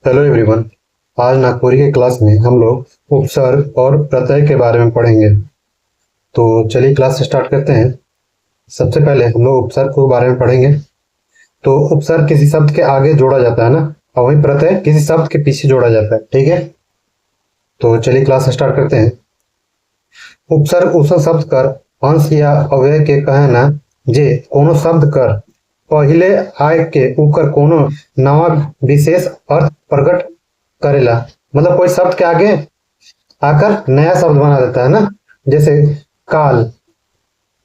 Hello everyone. आज नागपुरी के class में हम लोग उपसर्ग और प्रत्यय के बारे में पढ़ेंगे। तो चलिए क्लास स्टार्ट करते हैं। सबसे पहले हम लोग उपसर्ग के बारे में पढ़ेंगे। तो उपसर्ग किसी शब्द के आगे जोड़ा जाता है ना, और वही प्रत्यय किसी शब्द के पीछे जोड़ा जाता है। ठीक है, तो चलिए क्लास स्टार्ट करते हैं। उपसर्ग उस शब्द कर अंश या अव्यय के कहे ना जे कोनो शब्द कर पहिले आय के ऊपर कोनो नवा विशेष अर्थ प्रकट करेला। मतलब कोई शब्द के आगे आकर नया शब्द बना देता है ना। जैसे काल,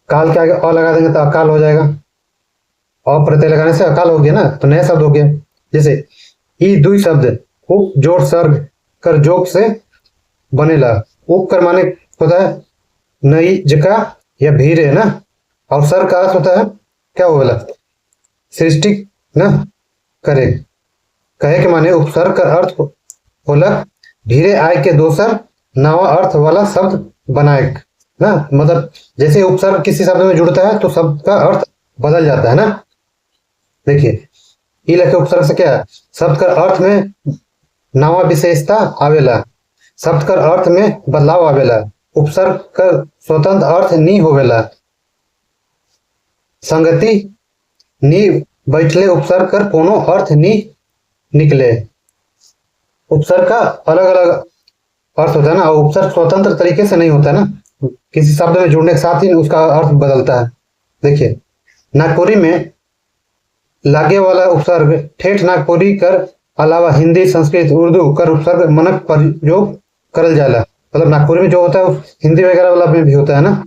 काल के आगे अ लगा देंगे तो अकाल हो जाएगा। अ प्रत्यय लगाने से अकाल हो गया ना, तो नया शब्द हो गया। जैसे ई दुई शब्द उप जोड़ सर्ग कर जोग से बनेला। उप कर माने होता है नई जका या भीड़ है ना, और सर का अर्थ होता है क्या होगा, सृष्टि ना करे। कहे के माने उपसर्ग का अर्थ होला धीरे आय के दोसर नवा अर्थ वाला शब्द बनाए ना। मतलब जैसे उपसर्ग किसी शब्द में जुड़ता है तो शब्द का अर्थ बदल जाता है ना। देखिए ई लखे उपसर्ग से क्या है, शब्द का अर्थ में नवा विशेषता आवेला, शब्द का अर्थ में बदलाव आवेला। उपसर्ग का स्वतंत्र अर्थ नहीं होवेला। संगति नी बैठले उपसर्ग कर कोनो अर्थ नी निकले। उपसर्ग का अलग अलग अर्थ होता है ना, और उपसर्ग स्वतंत्र तरीके से नहीं होता है ना, किसी शब्द में जुड़ने के साथ ही उसका अर्थ बदलता है। देखिए नागपुरी में लागे वाला उपसर्ग ठेठ नागपुरी कर अलावा हिंदी संस्कृत उर्दू कर उपसर्ग मनक प्रयोग करल जाला। मतलब नागपुरी में जो होता है हिंदी वगैरह वाला में भी होता है ना।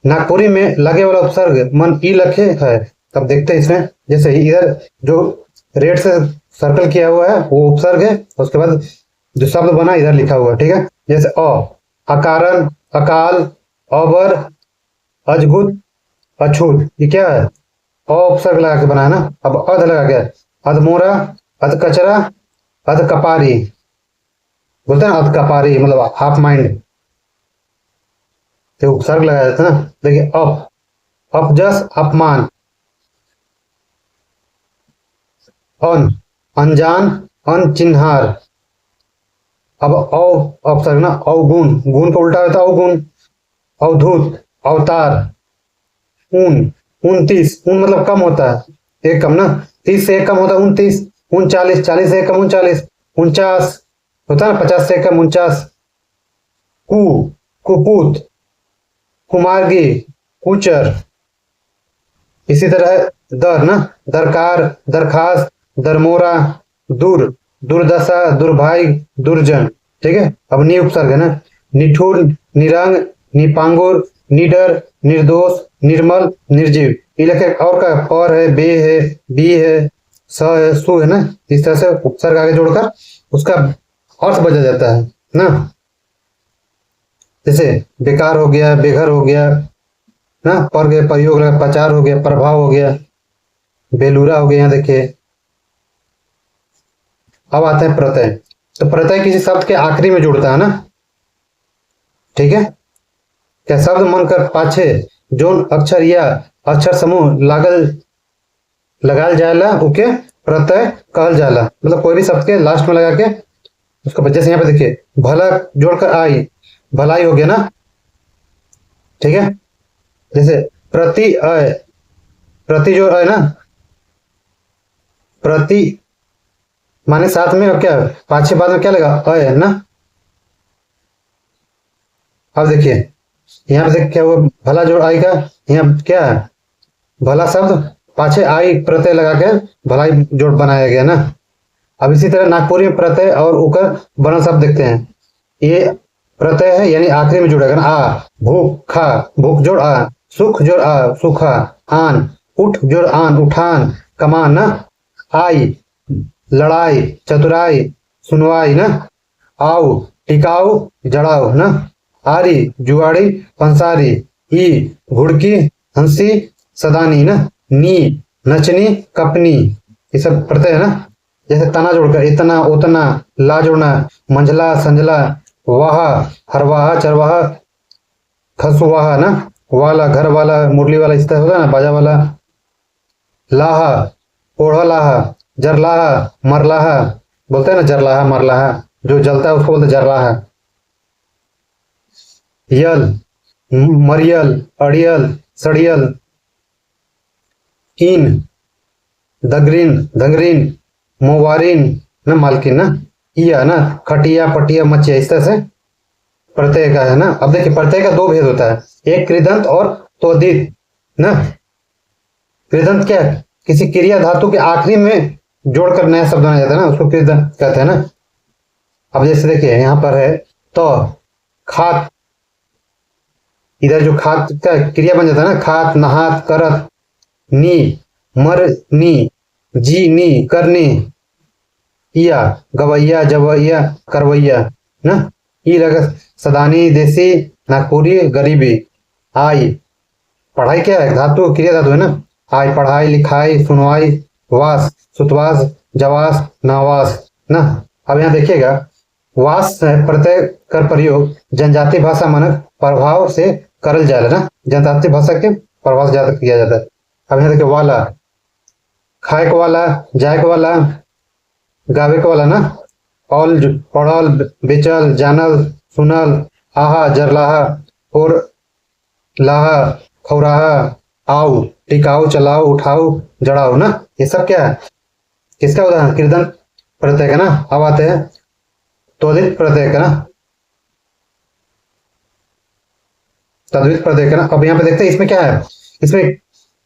नागपुरी में लगे वाला उपसर्ग मन ई लखे है। तब देखते हैं इसमें, जैसे इधर जो रेड से सर्कल किया हुआ है वो उपसर्ग है, उसके बाद जो शब्द बना इधर लिखा हुआ है। ठीक है, जैसे अकारण, अकाल, अबर, अजगुत, अछूत, ये क्या है, उपसर्ग लगा के बना है ना। अब अध लगा के अधमोरा, अध कचरा, अध कपारी बोलते हैं, अध कपारी मतलब हाफ माइंड, तो उपसर्ग लगाया जाता है ना। देखिए अपजस, अपमान, अन अनजान, अनचिन्हार। अब अपसर्ग ना अवगुण, गुण का उल्टा होता है अवगुण। अवधूत, अवतार, ऊन 29, ऊन मतलब कम होता है, एक कम ना, 30 से एक कम होता है 29, 39, 40 से एक कम 39, 49 होता है ना, 50 से एक कम 49। कुपूत, कुमार्गी, कुचर। इसी तरह दर ना, दरकार, दरखास्त, दरमोरा, दूर, दुर्दशा, दुर्भाग्य, दुर्जन। ठीक है, अब नी उपसर्ग है ना, निठुर, निरंग, निपांगुर, निडर, निर्दोष, निर्मल, निर्जीव। ये लखे और का पर है, बे है, बी है, स है, सु है ना। इस तरह से उपसर्ग आगे जोड़कर उसका अर्थ बदल जाता है ना। जैसे बेकार हो गया, बेघर हो गया ना, पर गए प्रयोग लगा, प्रचार हो गया, प्रभाव हो गया, बेलूरा हो गया। यहाँ देखिए अब आते हैं प्रत्यय। तो प्रत्यय किसी शब्द के आखिरी में जुड़ता है ना। ठीक है, क्या शब्द मन कर पाछे जोन अक्षर या अक्षर समूह लागल लगाल जाएला उके प्रत्यय कहल जाला। मतलब कोई भी शब्द के लास्ट में लगा के उसका, जैसे यहाँ पे देखिए भला जोड़कर आई, भलाई हो गया ना। ठीक है, जैसे प्रति अय, प्रति जो है ना, प्रति माने साथ में, और क्या पाछे बाद में क्या लगा अय है ना। अब देखिए यहाँ पे देखिए क्या हुआ, भला जोड़ आई का, यहाँ क्या है, भला शब्द पाछे आई प्रत्यय लगा के भलाई जोड़ बनाया गया ना। अब इसी तरह नागपुरी में प्रत्यय और उकर बनल शब्द देखते हैं। ये प्रत्यय है यानी आखिरी में जुड़ेगा ना। आ भूख, खा, भूख जोड़ आ, सुख जोड़ आ, सुखा, आन, उठ जोड़ आन, उठान, कमान ना। आई लड़ाई, चतुराई, सुनवाई ना। आओ टिकाऊ, जड़ाऊ ना। आरी जुआड़ी, पंसारी। ई घुड़की, हंसी, सदानी ना। नी नचनी, कपनी। ये सब प्रत्यय है ना। जैसे तना जोड़कर इतना, उतना, ला जोड़ना, मंझला, संझला, वाह, हरवाहा, चरवाहा, खसुवाहा ना। वाला घर वाला, मुरली वाला, इस तरह होता है ना, बाजा वाला। लाहा, ओढ़ा लाहा, जरलाहा, मरलाहा, बोलते हैं ना जरलाहा मरलाहा, जो जलता है उसको बोलते हैं जरलाहा। यल, मरियल, अड़ियल, सड़ियल। इन, दगरिन, धंगरिन, मोवारिन, ना मालकिन ना। या ना खटिया पटिया मचिया, इस तरह से प्रत्यय का है ना। अब देखिए प्रत्यय का दो भेद होता है, एक कृदंत और त्वदित ना। कृदंत क्या है, किसी क्रिया धातु के आखिरी में जोड़कर नया शब्द बनाया जाता है ना, उसको कृदंत कहते हैं ना। अब जैसे देखिए यहाँ पर है तो खात, इधर जो खात का क्रिया बन जाता है ना, खात, नहात, करत, नी, मर नी, जी नी, करनी, या गवैया, जवैया, करवैया ना। ई लगा सदानी, देसी, नागपुरी, गरीबी। आई, पढ़ाई क्या है, धातु क्रिया धातु है ना। आई पढ़ाई लिखाई सुनवाई, वास सुतवास, जवास नवास ना। अब यहाँ देखिएगा वास है प्रत्यय कर प्रयोग जनजाति भाषा मानक प्रभाव से करल जाए ना, जनजाति भाषा के प्रभाव से ज्यादा किया जाता है। अब यहाँ देखिए वाला, खाए के वाला, जाए के वाला, गावे के वाला ना। ऑल, पढ़ल, बेचल, जानल, सुनल, आहा, जरलाहा, और लाहा, खौराहा, आओ, टिकाओ, चलाओ, उठाओ, जड़ाओ ना। ये सब क्या है, किसका उदाहरण, कीर्तन प्रत्यय का ना। अब आते हैं त्वरित प्रत्यय का ना, तद्वित प्रत्यय का ना। अब यहाँ पे देखते हैं इसमें क्या है, इसमें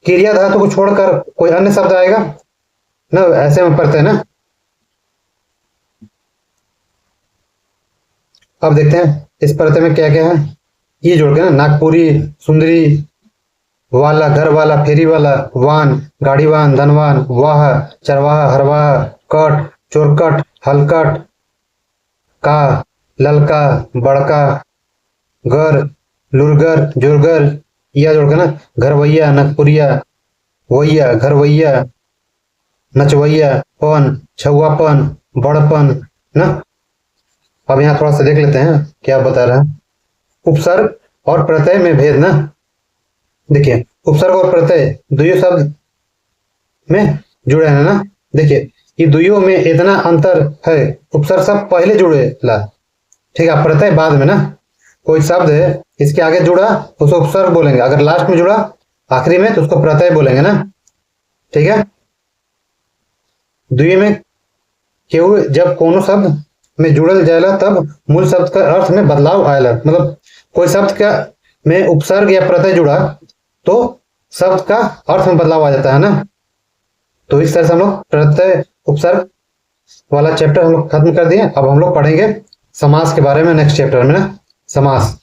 क्रिया धातु को छोड़कर कोई अन्य शब्द आएगा ना, ऐसे में प्रत्यय ना। अब देखते हैं इस प्रत्यय में क्या क्या है, ये जोड़ के ना, नागपुरी, सुंदरी, वाला, घर वाला, फेरी वाला, वान, गाड़ीवान, धनवान, वाह, चरवाहा, हरवाहा, कट, चोरकट, हलकट, का, ललका, बड़का, घर, लुरगर, जुरगर, या जोड़ के ना, घरवैया, नगपुरिया, वैया, घरवैया, नचवैया, पन, छुआपन, बड़पन ना। अब यहाँ थोड़ा सा देख लेते हैं क्या बता रहा है। उपसर्ग और प्रत्यय में भेद ना। देखिए उपसर्ग और प्रत्यय दुइयों शब्द में जुड़े हैं ना। देखिए ये दुइयों में इतना अंतर है, उपसर्ग शब्द पहले जुड़े ला, ठीक है, प्रत्यय बाद में ना। कोई शब्द है इसके आगे जुड़ा उसको उपसर्ग बोलेंगे, अगर लास्ट में जुड़ा आखिरी में तो उसको प्रत्यय बोलेंगे ना, ठीक है। दुइयों में केहू जब कोनो शब्द में जुड़ल जाएला तब मूल शब्द का अर्थ में बदलाव आएला, मतलब कोई शब्द का में उपसर्ग या प्रत्यय जुड़ा तो शब्द का अर्थ में बदलाव आ जाता है ना। तो इस तरह से हम लोग प्रत्यय उपसर्ग वाला चैप्टर हम लोग खत्म कर दिए। अब हम लोग पढ़ेंगे समास के बारे में नेक्स्ट चैप्टर में ना, समास।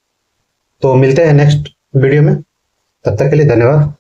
तो मिलते हैं नेक्स्ट वीडियो में, तब तक के लिए धन्यवाद।